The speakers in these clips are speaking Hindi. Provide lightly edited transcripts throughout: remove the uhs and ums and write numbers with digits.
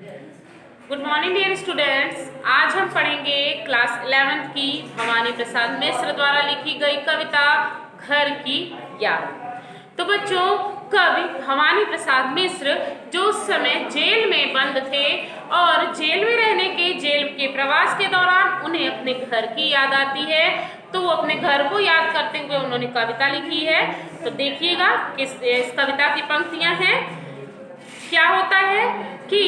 Good morning dear students. आज हम पढ़ेंगे क्लास 11th की भवानी प्रसाद मिश्र द्वारा लिखी गई कविता घर की याद। तो बच्चों, कवि भवानी प्रसाद मिश्र जो उस समय जेल में बंद थे और जेल में रहने के जेल के प्रवास के दौरान उन्हें अपने घर की याद आती है, तो वो अपने घर को याद करते हुए उन्होंने कविता लिखी है। तो देखिएगा किस इस कविता की पंक्तियां हैं। क्या होता है कि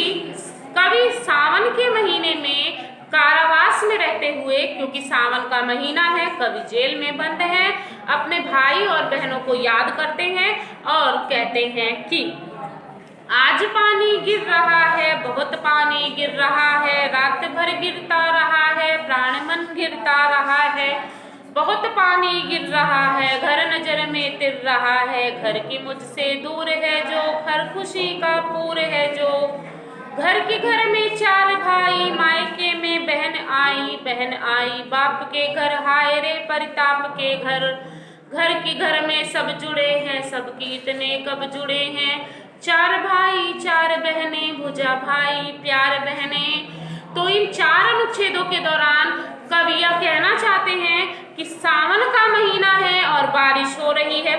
कवि सावन के महीने में कारावास में रहते हुए, क्योंकि सावन का महीना है, कवि जेल में बंद है, अपने भाई और बहनों को याद करते हैं और कहते हैं कि आज पानी गिर रहा है, बहुत पानी गिर रहा है, रात भर गिरता रहा है, प्राण मन गिरता रहा है, बहुत पानी गिर रहा है, घर नजर में तिर रहा है, घर की मुझसे दूर है जो, घर खुशी का पूर है जो, घर के घर में चार भाई, मायके में बहन आई, बाप के घर हाय रे परिताप के घर, घर के घर में सब जुड़े हैं, सबकी इतने कब जुड़े हैं, चार भाई चार बहने, भुजा भाई प्यार बहने। तो इन चार अनुच्छेदों के दौरान कवि यह कहना चाहते हैं कि सावन का महीना है और बारिश हो रही है,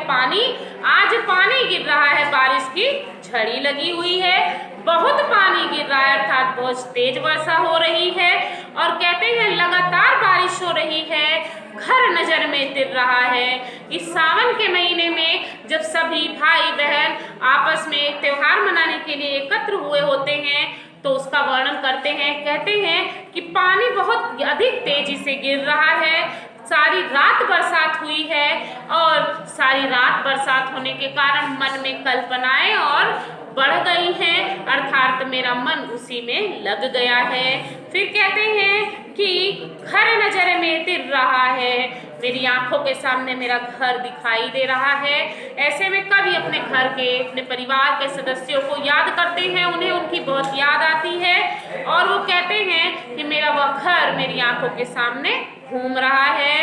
आज पानी गिर रहा है, बारिश की झड़ी लगी हुई है, बहुत पानी गिर रहा है अर्थात बहुत तेज वर्षा हो रही है, और कहते हैं लगातार बारिश हो रही है, घर नजर में तिर रहा है। इस सावन के महीने में जब सभी भाई बहन आपस में त्योहार मनाने के लिए एकत्र हुए होते हैं, तो उसका वर्णन करते हैं। कहते हैं कि पानी बहुत अधिक तेजी से गिर रहा है, सारी रात बरसात हुई है और सारी रात बरसात होने के कारण मन में कल्पनाएं और बढ़ गई हैं, अर्थात मेरा मन उसी में लग गया है। फिर कहते हैं कि घर नजर में तिर रहा है, मेरी आंखों के सामने मेरा घर दिखाई दे रहा है। ऐसे में कवि अपने घर के, अपने परिवार के सदस्यों को याद करते हैं, उन्हें उनकी बहुत याद आती है और वो कहते हैं कि मेरा वह घर मेरी आंखों के सामने घूम रहा है।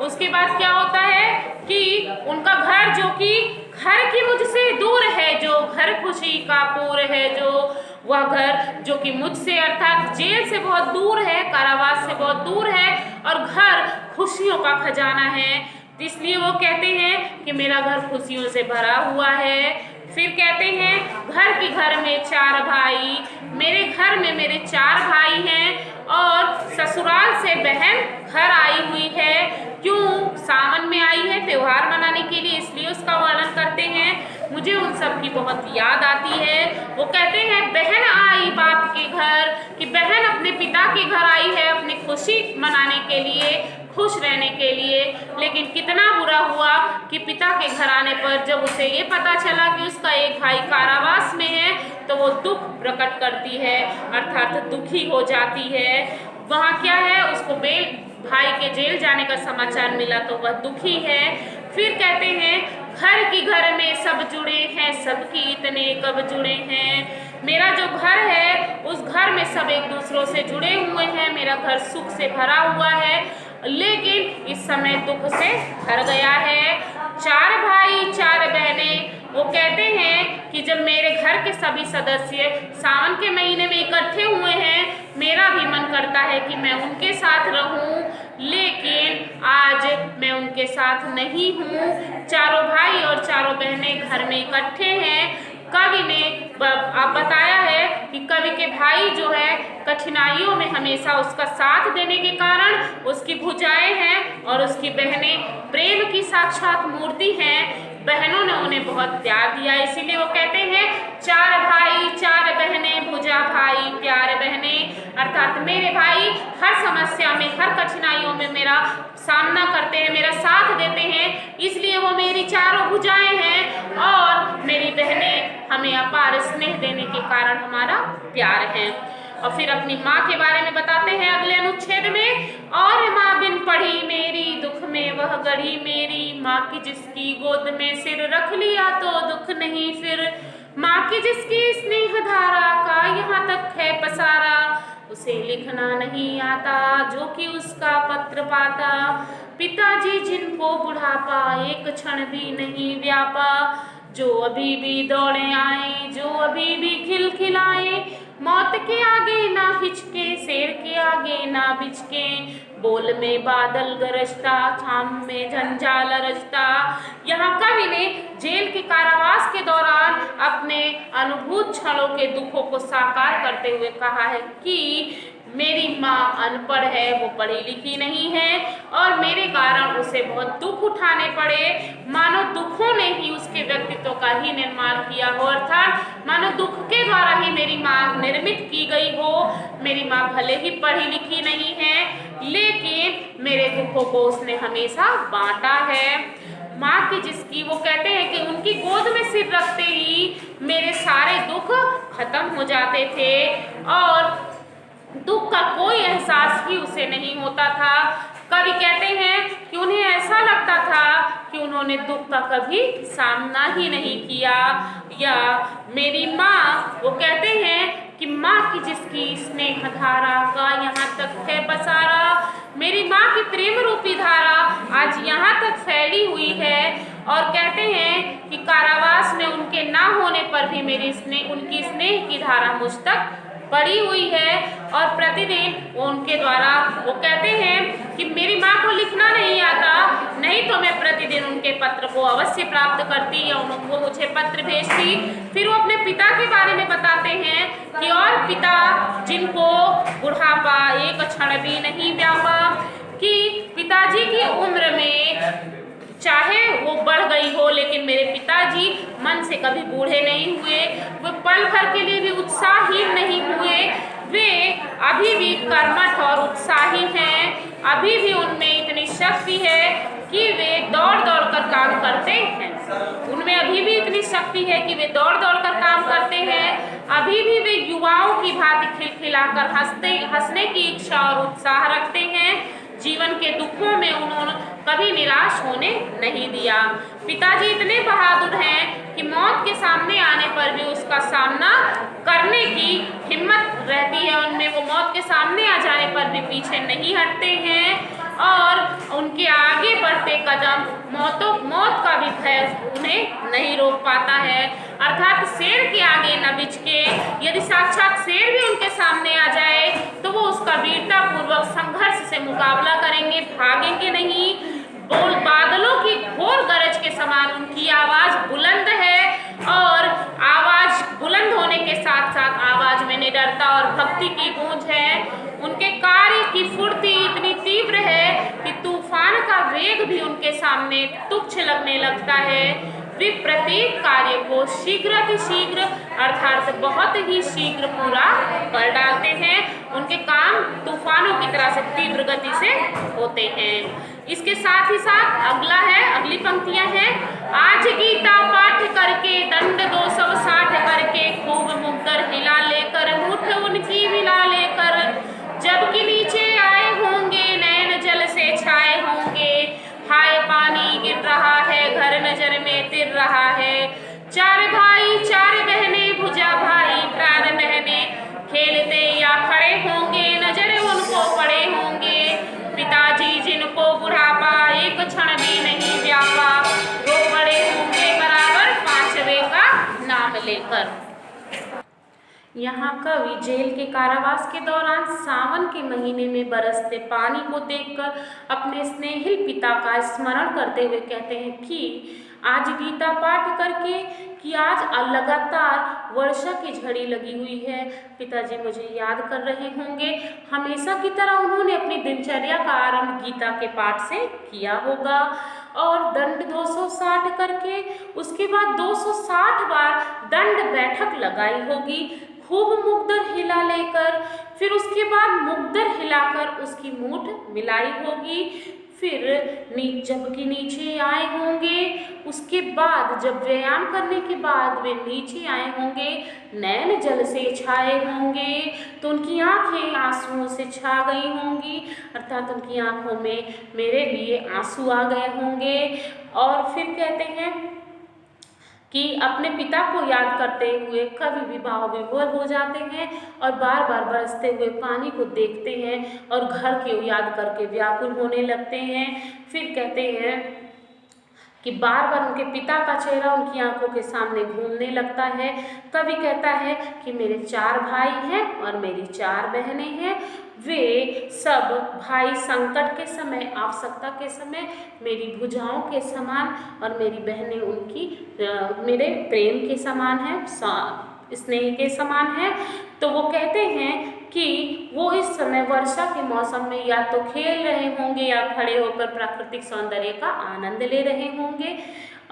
उसके बाद क्या होता है कि उनका घर जो कि घर की मुझसे दूर है जो, घर खुशी का पूर है जो, वह घर जो कि मुझसे अर्थात जेल से बहुत दूर है, कारावास से बहुत दूर है और घर खुशियों का खजाना है, इसलिए वो कहते हैं कि मेरा घर खुशियों से भरा हुआ है। फिर कहते हैं घर के घर में चार भाई, मेरे घर में मेरे चार भाई हैं और ससुराल से बहन घर आई हुई है। क्यों? सावन में आई है त्योहार मनाने के लिए, इसलिए उसका वर्णन करते हैं। मुझे उन सब की बहुत याद आती है। वो कहते हैं बहन आई बाप के घर, कि बहन अपने पिता के घर आई है अपनी खुशी मनाने के लिए, खुश रहने के लिए। लेकिन कितना बुरा हुआ कि पिता के घर आने पर जब उसे ये पता चला कि उसका एक भाई कारावास में है, तो वो दुख प्रकट करती है, अर्थात दुखी हो जाती है। वहाँ क्या है, उसको भाई के जेल जाने का समाचार मिला तो वह दुखी है। फिर कहते हैं घर की घर में सब जुड़े हैं, सबकी इतने कब जुड़े हैं, मेरा जो घर है उस घर में सब एक दूसरों से जुड़े हुए हैं, मेरा घर सुख से भरा हुआ है, लेकिन इस समय दुख से भर गया है। चार भाई चार बहनें, वो कहते हैं कि जब मेरे घर के सभी सदस्य सावन के महीने में इकट्ठे हुए हैं, मेरा भी मन करता है कि मैं उनके साथ रहूं, लेकिन आज मैं उनके साथ नहीं हूँ। चारों भाई और चारों बहनें घर में इकट्ठे हैं। कवि ने बताया है कि कवि के भाई जो है कठिनाइयों में हमेशा उसका साथ देने के कारण उसकी भुजाएं हैं और उसकी बहनें प्रेम की साक्षात मूर्ति हैं। बहनों ने उन्हें बहुत प्यार दिया, इसीलिए वो कहते हैं चार भाई चार बहनें, भुजा भाई प्यार बहनें, अर्थात मेरे भाई हर समस्या में, हर कठिनाइयों में मेरा सामना करते हैं, मेरा साथ देते हैं, इसलिए वो मेरी चारों भुजाएं हैं और मेरी बहनें हमें अपार स्नेह देने के कारण हमारा प्यार है। और फिर अपनी माँ के बारे में बताते हैं अगले अनुच्छेद में। और माँ बिन पढ़ी मेरी, दुख में वह गढ़ी मेरी, माँ की जिसकी गोद में सिर रख लिया तो दुख नहीं फिर, माँ की जिसकी स्नेह धारा का यहाँ तक है पसारा, उसे लिखना नहीं आता जो कि उसका पत्र पाता, पिताजी जिनको बुढ़ापा एक क्षण भी नहीं व्यापा, जो अभी भी दौड़े आए, जो अभी भी खिलखिलाए, मौत के आगे ना हिचके, शेर के आगे ना बिचके, बोल में बादल गरजता, छाम में झंझाल रजता। यहाँ कवि ने जेल के कारावास के दौरान अपने अनुभूत क्षणों के दुखों को साकार करते हुए कहा है कि मेरी माँ अनपढ़ है, वो पढ़ी लिखी नहीं है और मेरे कारण उसे बहुत दुख उठाने पड़े। मानो दुखों ने ही उसके व्यक्तित्व का ही निर्माण किया हो, अर्थात मानो दुख के द्वारा ही मेरी माँ निर्मित की गई हो। मेरी माँ भले ही पढ़ी लिखी नहीं है, लेकिन मेरे दुखों को उसने हमेशा बांटा है। माँ की जिसकी, वो कहते हैं कि उनकी गोद में सिर रखते ही मेरे सारे दुख खत्म हो जाते थे और दुख का कोई एहसास ही उसे नहीं होता था। कवि कहते हैं कि उन्हें ऐसा लगता था कि उन्होंने दुख का कभी सामना ही नहीं किया। या मेरी माँ, वो कहते हैं कि माँ की जिसकी स्नेह धारा का यहाँ तक है बसारा, मेरी माँ की प्रेम रूपी धारा आज यहाँ तक फैली हुई है। और कहते हैं कि कारावास में उनके ना होने पर भी उनकी स्नेह की धारा मुझ तक पड़ी हुई है और प्रतिदिन उनके द्वारा, वो कहते हैं कि मेरी माँ को लिखना नहीं आता, नहीं तो मैं प्रतिदिन उनके पत्र को अवश्य प्राप्त करती या वो मुझे पत्र भेजती। फिर वो अपने पिता के बारे में बताते हैं कि और पिता जिनको बुढ़ापा एक क्षण भी नहीं व्यापा, कि पिताजी की उम्र में चाहे वो बढ़ गई हो लेकिन मेरे पिताजी मन से कभी बूढ़े नहीं हुए, वो पल भर के लिए भी उत्साहीन नहीं हुए। वे अभी भी कर्मठ और उत्साही हैं, अभी भी उनमें इतनी शक्ति है कि वे दौड़ दौड़ कर काम करते हैं। उनमें अभी भी इतनी शक्ति है कि वे दौड़ दौड़ कर काम करते हैं। अभी भी वे युवाओं की भांति खिलखिलाकर हंसने की इच्छा और उत्साह रखते हैं। जीवन के दुखों में उन्होंने कभी निराश होने नहीं दिया। पिताजी इतने बहादुर हैं कि मौत के सामने आने पर भी उसका सामना करने की हिम्मत रहती है उनमें। वो मौत के सामने आ जाने पर भी पीछे नहीं हटते हैं और उनके आगे बढ़ते कदम मौत का भी भय उन्हें नहीं रोक पाता है। अर्थात शेर के आगे न बिचके, यदि साक्षात शेर भी उनके सामने आ जाए तो वो उसका वीरता पूर्वक संघर्ष से मुकाबला करेंगे, भागेंगे नहीं। बादलों की घोर गरज के समान उनकी आवाज बुलंद है और आवाज बुलंद होने के साथ साथ आवाज में निडरता और भक्ति की गूंज है। उनके कार्य की फुर्ती इतनी तीव्र है कि तूफान का वेग भी उनके सामने तुच्छ लगने लगता है। वे प्रत्येक कार्य को शीघ्र अर्थात बहुत ही शीघ्र पूरा कर डालते हैं। उनके काम तूफानों की तरह से तीव्र गति से होते हैं। इसके साथ ही साथ अगली पंक्तियां हैं। आज गीता पाठ करके दंड 260 करके खूब मुक्तर हिला लेकर मुठ उनकी मिला लेकर, जबकि नीचे आए होंगे नैन जल से छाए होंगे, हाय पानी गिर रहा है घर नजर में तिर रहा है, चार भाई चार बहने भुजा भाई प्राण बहने, खेलते या खड़े होंगे नजर उनको पड़े होंगे, पिताजी जिनको बुढ़ापा एक क्षण भी नहीं व्यापा, रो पड़े होंगे बराबर पांचवे का नाम लेकर। यहाँ कवि जेल के कारावास के दौरान सावन के महीने में बरसते पानी को देखकर अपने स्नेहिल पिता का स्मरण करते हुए कहते हैं कि आज गीता पाठ करके, कि आज लगातार वर्षा की झड़ी लगी हुई है, पिताजी मुझे याद कर रहे होंगे। हमेशा की तरह उन्होंने अपनी दिनचर्या का आरंभ गीता के पाठ से किया होगा और दंड 260 करके उसके बाद 260 बार दंड बैठक लगाई होगी, खूब मुकद्दर हिला लेकर, फिर उसके बाद मुकद्दर हिलाकर उसकी मूठ मिलाई होगी, फिर जबकि नीचे आए होंगे, उसके बाद जब व्यायाम करने के बाद वे नीचे आए होंगे, नैन जल से छाए होंगे तो उनकी आंखें आंसुओं से छा गई होंगी, अर्थात उनकी आंखों में मेरे लिए आंसू आ गए होंगे। और फिर कहते हैं कि अपने पिता को याद करते हुए कवि भी भाव विभोर हो जाते हैं और बार बार बरसते हुए पानी को देखते हैं और घर को याद करके व्याकुल होने लगते हैं। फिर कहते हैं कि बार बार उनके पिता का चेहरा उनकी आंखों के सामने घूमने लगता है। कवि कहता है कि मेरे 4 भाई हैं और मेरी 4 बहनें हैं, वे सब भाई संकट के समय, आवश्यकता के समय मेरी भुजाओं के समान और मेरी बहनें उनकी मेरे प्रेम के समान है, स्नेह के समान है। तो वो कहते हैं कि वो इस समय वर्षा के मौसम में या तो खेल रहे होंगे या खड़े होकर प्राकृतिक सौंदर्य का आनंद ले रहे होंगे।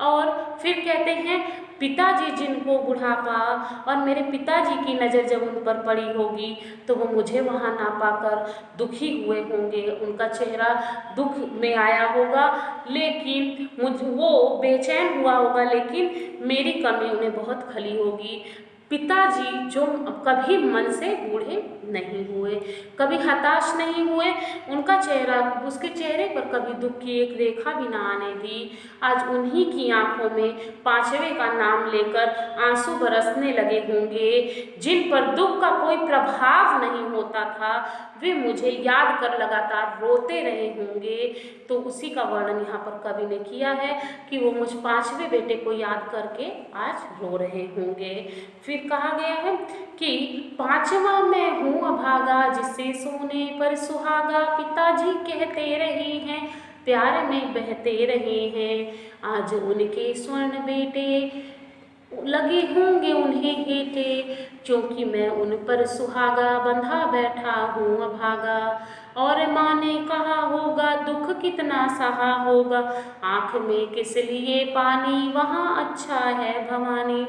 और फिर कहते हैं पिताजी जिनको बुढ़ापा और मेरे पिताजी की नज़र जब उन पर पड़ी होगी तो वो मुझे वहाँ ना पाकर दुखी हुए होंगे, उनका चेहरा दुख में आया होगा, लेकिन वो बेचैन हुआ होगा, लेकिन मेरी कमी उन्हें बहुत खली होगी। पिताजी जो कभी मन से बूढ़े नहीं हुए, कभी हताश नहीं हुए, उनका चेहरा, उसके चेहरे पर कभी दुख की एक रेखा भी ना आने दी। आज उन्हीं की आंखों में 5वें का नाम लेकर आंसू बरसने लगे होंगे, जिन पर दुख का कोई प्रभाव नहीं होता था, वे मुझे याद कर लगातार रोते रहे होंगे। तो उसी का वर्णन यहाँ पर कवि ने किया है कि वो मुझ 5वें बेटे को याद करके आज रो रहे होंगे। फिर कहा गया है कि 5वां मैं हूँ अभागा, जिसे सोने पर सुहागा, पिताजी कहते रहे हैं, प्यार में बहते रहे हैं, आज उनके स्वर्ण बेटे लगे होंगे उन्हें हेठे, क्योंकि मैं उन पर सुहागा बंधा बैठा हूँ अभागा। और माँ ने कहा होगा दुख कितना सहा होगा, आँख में किस लिए पानी, वहाँ अच्छा है भवानी।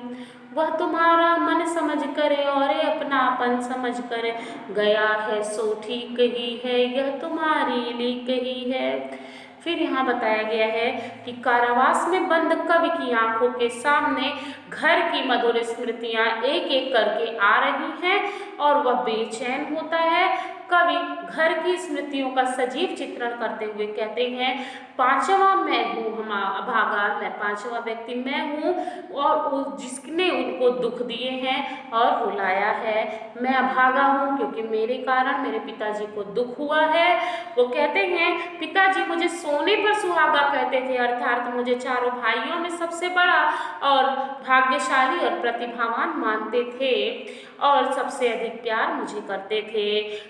वह तुम्हारा मन समझ कर और अपनापन समझ कर गया है, सो ठीक ही है, यह तुम्हारी लीक ही है। फिर यहाँ बताया गया है कि कारावास में बंद कवि की आंखों के सामने घर की मधुर स्मृतियाँ एक एक करके आ रही हैं और वह बेचैन होता है। कवि घर की स्मृतियों का सजीव चित्रण करते हुए कहते हैं, 5वां मैं हूँ अभागा, मैं 5वां व्यक्ति मैं हूँ और जिसने उनको दुख दिए हैं और रुलाया है। मैं अभागा हूँ क्योंकि मेरे कारण मेरे पिताजी को दुख हुआ है। वो कहते हैं पिताजी मुझे सोने पर सुहागा कहते थे, अर्थात मुझे चारों भाइयों में सबसे बड़ा और भाग्यशाली और प्रतिभावान मानते थे और सबसे अधिक प्यार मुझे करते थे।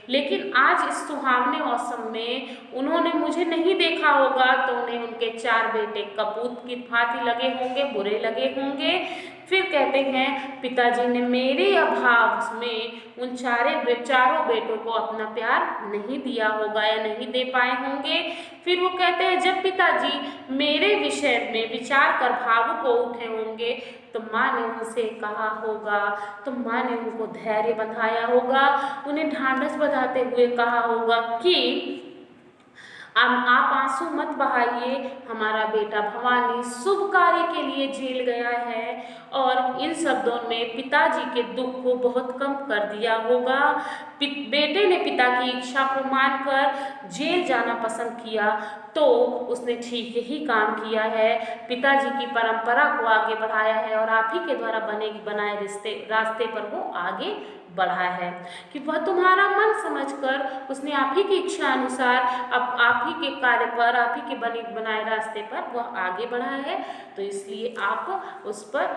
लेकिन आज इस सुहावने मौसम में उन्होंने मुझे नहीं देखा होगा तो उन्हें उनके 4 बेटे कपूत की भांति लगे होंगे, बुरे लगे होंगे। फिर कहते हैं पिताजी ने मेरे अभाव में उन चारों बेटों को अपना प्यार नहीं दिया होगा या नहीं दे पाए होंगे। फिर वो कहते हैं जब पिताजी मेरे विषय में विचार कर भावुक हो उठे होंगे तो माँ ने उनसे कहा होगा, तो माँ ने उनको धैर्य बंधाया होगा, उन्हें ढांढस बंधाते हुए कहा होगा कि आप आंसू मत बहाइए, हमारा बेटा भवानी शुभ कार्य के लिए जेल गया है। और इन शब्दों में पिताजी के दुख को बहुत कम कर दिया होगा। बेटे ने पिता की इच्छा को मानकर जेल जाना पसंद किया तो उसने ठीक ही काम किया है, पिताजी की परंपरा को आगे बढ़ाया है और आप ही के द्वारा बनाए रास्ते पर वो आगे बढ़ा है कि वह तुम्हारा मन समझकर उसने आप ही की इच्छा अनुसार अब आप ही के कार्य पर, आप ही के बनाए रास्ते पर वह आगे बढ़ा है। तो इसलिए आप उस पर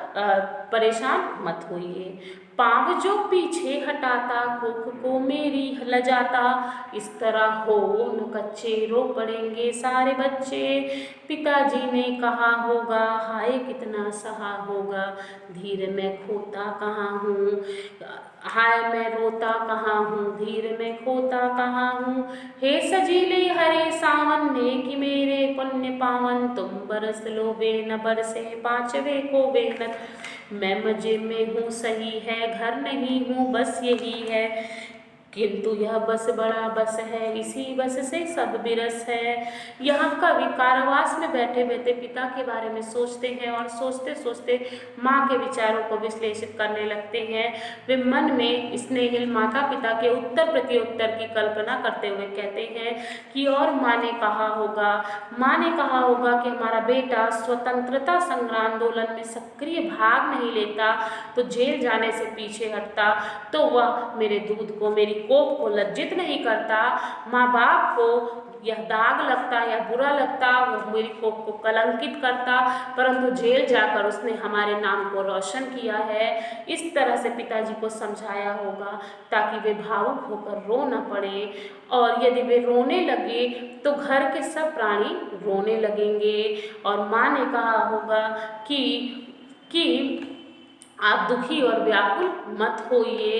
परेशान मत होइए। पाँव जो पीछे हटाता कुख को मेरी लजाता, इस तरह हो न कच्चे रो पड़ेंगे सारे बच्चे। पिताजी ने कहा होगा हाय कितना सहा होगा, धीर में खोता कहाँ हूँ, हाय मैं रोता कहाँ हूँ, धीर में खोता कहाँ हूँ। हे सजीले हरे सावन ने कि मेरे पुण्य पावन, तुम बरस लो वे न बरसे 5वें को वे न। मैं मजे में हूँ सही है, घर नहीं हूँ बस यही है, किंतु यह बस बड़ा बस है, इसी बस से सब बिरस है। यहाँ कवि कारावास में बैठे बैठे पिता के बारे में सोचते हैं और सोचते सोचते माँ के विचारों को विश्लेषित करने लगते हैं। वे मन में स्नेहिल माता पिता के उत्तर प्रत्युत्तर की कल्पना करते हुए कहते हैं कि और माँ ने कहा होगा कि हमारा बेटा स्वतंत्रता संग्राम आंदोलन में सक्रिय भाग नहीं लेता तो जेल जाने से पीछे हटता, तो वह मेरे दूध को, मेरी कोप को लज्जित नहीं करता। माँ बाप को यह दाग लगता या बुरा लगता, वह मेरी कोख को कलंकित करता, परंतु जेल जाकर उसने हमारे नाम को रोशन किया है। इस तरह से पिताजी को समझाया होगा ताकि वे भावुक होकर रो न पड़े, और यदि वे रोने लगे तो घर के सब प्राणी रोने लगेंगे। और माँ ने कहा होगा कि आप दुखी और व्याकुल मत होइए,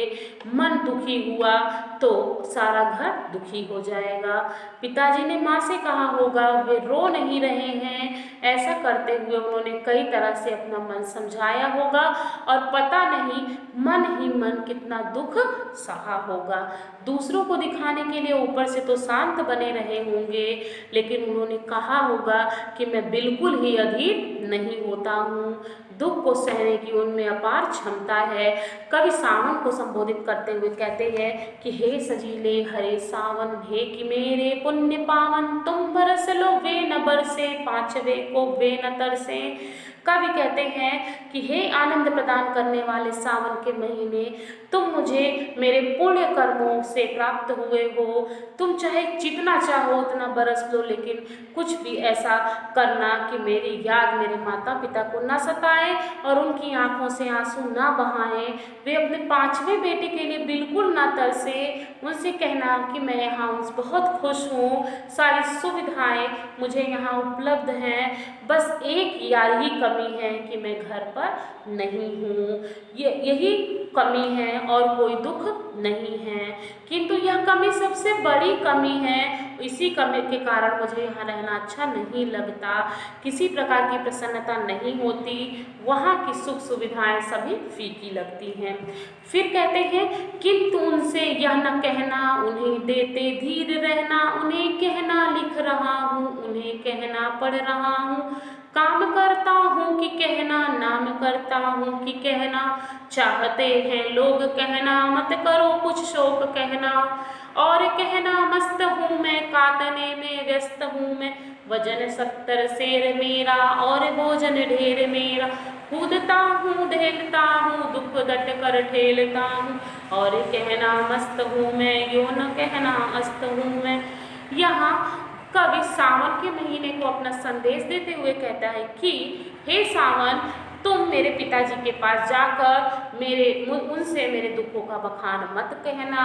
मन दुखी हुआ तो सारा घर दुखी हो जाएगा। पिताजी ने माँ से कहा होगा वे रो नहीं रहे हैं। ऐसा करते हुए उन्होंने कई तरह से अपना मन समझाया होगा, और पता नहीं मन ही मन कितना दुख सहा होगा। दूसरों को दिखाने के लिए ऊपर से तो शांत बने रहे होंगे, लेकिन उन्होंने कहा होगा कि मैं बिल्कुल ही अधीर नहीं होता हूँ। दुख को सहने की उनमें अपार क्षमता है। कवि सावन को संबोधित करते हुए कहते हैं कि हे सजीले हरे सावन, हे कि मेरे पुण्य पावन, तुम बरस लो वे न बरसे, पांचवे को वे न तरसे। कवि कहते हैं कि हे आनंद प्रदान करने वाले सावन के महीने, तुम मुझे मेरे पुण्य कर्मों से प्राप्त हुए हो। तुम चाहे जितना चाहो उतना बरस लो, लेकिन कुछ भी ऐसा करना कि मेरी याद मेरे माता पिता को न सताए और उनकी आंखों से आंसू ना बहाएं। वे अपने पांचवें बेटे के लिए बिल्कुल ना तरसे। उनसे कहना कि मैं यहाँ बहुत खुश हूँ, सारी सुविधाएं मुझे यहाँ उपलब्ध हैं, बस एक यही कमी है कि मैं घर पर नहीं हूँ। यही कमी है और कोई दुख नहीं है, किंतु यह कमी सबसे बड़ी कमी है। इसी कमी के कारण मुझे यहाँ रहना अच्छा नहीं लगता, किसी प्रकार की प्रसन्नता नहीं होती, वहाँ की सुख सुविधाएं सभी फीकी लगती हैं। फिर कहते हैं किंतु उनसे यह न कहना, उन्हें देते धीर रहना, उन्हें कहना लिख रहा हूँ, उन्हें कहना पढ़ रहा हूँ, काम करता हूँ कि कहना, नाम करता हूँ कि कहना, चाहते हैं लोग कहना, मत करो कुछ शोक कहना, और कहना मस्त हूँ मैं, काटने में व्यस्त हूँ मैं, वजन 70 सेर मेरा और भोजन ढेर मेरा, कूदता हूँ धेलता हूँ, दुख डट कर ठेलता हूँ, और कहना मस्त हूँ मैं, यो न कहना अस्त हूँ मैं। यहाँ कवि सावन के महीने को अपना संदेश देते हुए कहता है कि हे सावन, तुम मेरे पिताजी के पास जाकर उनसे मेरे दुखों का बखान मत कहना,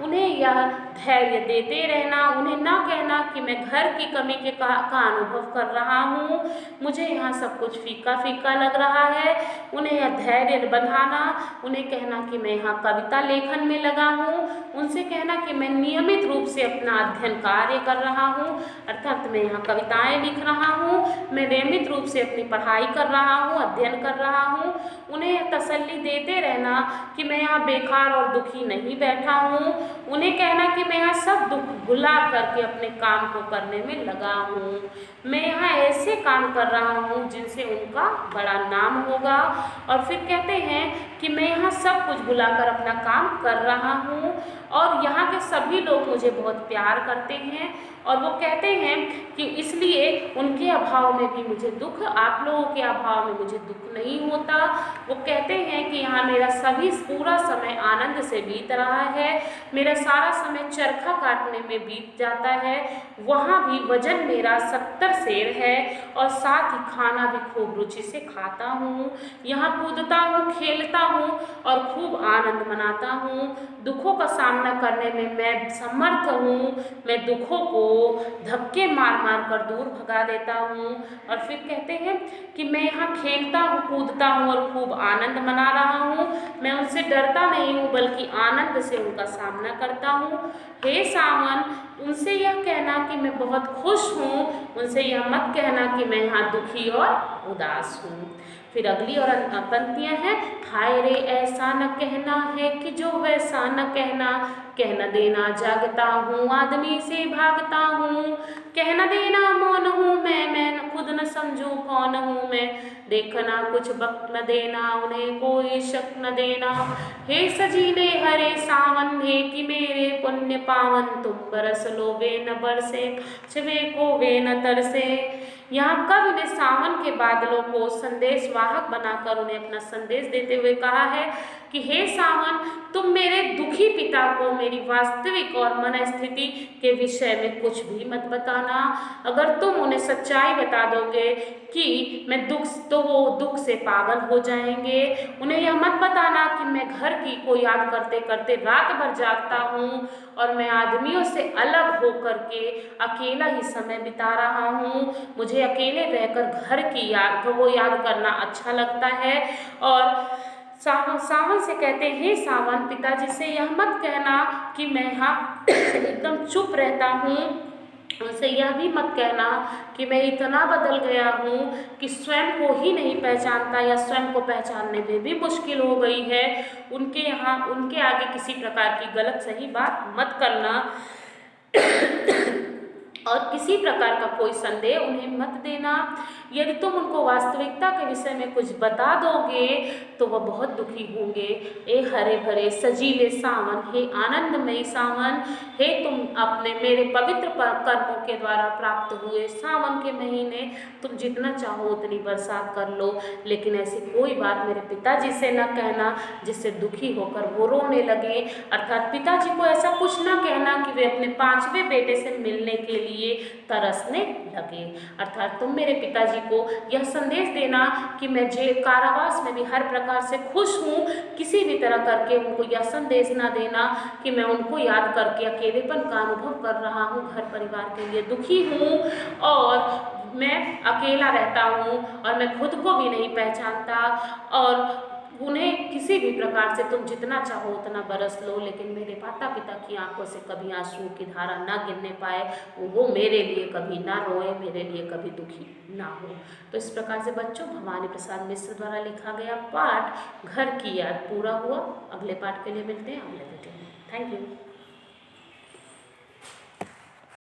उन्हें यह धैर्य देते रहना, उन्हें ना कहना कि मैं घर की कमी का अनुभव कर रहा हूँ, मुझे यहाँ सब कुछ फीका फीका लग रहा है। उन्हें यह धैर्य बंधाना, उन्हें कहना कि मैं यहाँ कविता लेखन में लगा हूँ, उनसे कहना कि मैं नियमित रूप से अपना अध्ययन कार्य कर रहा हूँ, अर्थात मैं यहाँ कविताएं लिख रहा हूँ, मैं नियमित रूप से अपनी पढ़ाई कर रहा हूँ, अध्ययन कर रहा हूँ। उन्हें तसल्ली देते रहना कि मैं यहाँ बेकार और दुखी नहीं बैठा हूँ। उन्हें कहना कि मैं यहाँ सब दुख भुला करके अपने काम को करने में लगा हूँ, मैं यहाँ ऐसे काम कर रहा हूँ जिनसे उनका बड़ा नाम होगा। और फिर कहते हैं कि मैं यहाँ सब कुछ भुलाकर अपना काम कर रहा हूँ, और यहाँ के सभी लोग मुझे बहुत प्यार करते हैं, और वो कहते हैं कि इसलिए उनके अभाव में भी मुझे दुख, आप लोगों के अभाव में मुझे दुख नहीं होता। वो कहते हैं कि यहाँ मेरा सभी पूरा समय आनंद से बीत रहा है, मेरा सारा समय चरखा काटने में बीत जाता है, वहाँ भी वजन मेरा 70 सेर है, और साथ ही खाना भी खूब रुचि से खाता हूँ, यहाँ कूदता हूँ, खेलता हूँ और खूब आनंद मनाता हूँ। दुखों का सामना करने में मैं समर्थ हूँ, मैं दुखों को धक्के मार मार कर दूर भगा देता हूँ। और फिर कहते हैं कि मैं यहाँ खेलता हूँ, कूदता हूँ और खूब आनंद मना रहा हूँ, मैं उनसे डरता नहीं हूँ बल्कि आनंद से उनका सामना करता हूँ। हे सावन, उनसे यह कहना कि मैं बहुत खुश हूँ, उनसे यह मत कहना कि मैं यहाँ दुखी और उदास हूँ। फिर अगली और पंक्तियाँ हैं, हाय रे ऐसा न कहना है कि जो वैसा न कहना, कहना देना जागता हूँ, आदमी से भागता हूँ, कहना देना मौन हूँ मैं न खुद न समझूँ कौन हूँ मैं, देखना कुछ वक्त न देना, उन्हें कोई शक न देना। हे सजीले हरे सावन, हे कि मेरे पुण्य पावन, तुम बरस लो वे न बरसे, छवे को वे न तरसे। यहाँ कवि ने सावन के बादलों को संदेश वाहक बनाकर उन्हें अपना संदेश देते हुए कहा है कि हे सावन, तुम मेरे दुखी पिता को मेरी वास्तविक और मनस्थिति के विषय में कुछ भी मत बताना। अगर तुम उन्हें सच्चाई बता दोगे कि मैं दुख, तो वो दुख से पागल हो जाएंगे। उन्हें यह मत बताना कि मैं घर की को याद करते करते रात भर जागता हूँ और मैं आदमियों से अलग होकर के अकेला ही समय बिता रहा हूँ। मुझे अकेले रहकर घर की याद को याद करना अच्छा लगता है। और सावन से कहते हैं, हे सावन, पिताजी से यह मत कहना कि मैं यहाँ एकदम चुप रहता हूँ। उनसे यह भी मत कहना कि मैं इतना बदल गया हूँ कि स्वयं को ही नहीं पहचानता या स्वयं को पहचानने में भी मुश्किल हो गई है। उनके आगे किसी प्रकार की गलत सही बात मत करना और किसी प्रकार का कोई संदेह उन्हें मत देना। यदि तुम उनको वास्तविकता के विषय में कुछ बता दोगे तो वह बहुत दुखी होंगे। ए हरे भरे सजीले सावन, हे आनंदमयी सावन, हे तुम अपने मेरे पवित्र कर्मों के द्वारा प्राप्त हुए सावन के महीने, तुम जितना चाहो उतनी बरसात कर लो, लेकिन ऐसी कोई बात मेरे पिताजी से न कहना जिससे दुखी होकर वो रोने लगे। अर्थात पिताजी को ऐसा कुछ न कहना कि वे अपने 5वें बेटे से मिलने के लिए तरसने लगे। अर्थात तुम मेरे पिताजी को यह संदेश देना कि मैं जेल कारावास में भी हर प्रकार से खुश हूँ। किसी भी तरह करके उनको यह संदेश ना देना कि मैं उनको याद करके अकेलेपन का अनुभव कर रहा हूँ, घर परिवार के लिए दुखी हूँ और मैं अकेला रहता हूँ और मैं खुद को भी नहीं पहचानता। और उन्हें किसी भी प्रकार से तुम जितना चाहो उतना बरस लो, लेकिन मेरे माता पिता की आंखों से कभी आंसुओं की धारा ना गिरने पाए, वो मेरे लिए कभी ना रोए, मेरे लिए कभी दुखी ना हो। तो इस प्रकार से बच्चों, भवानी प्रसाद मिश्र द्वारा लिखा गया पाठ घर की याद पूरा हुआ। अगले पाठ के लिए मिलते हैं अगले वीडियो में। Thank you.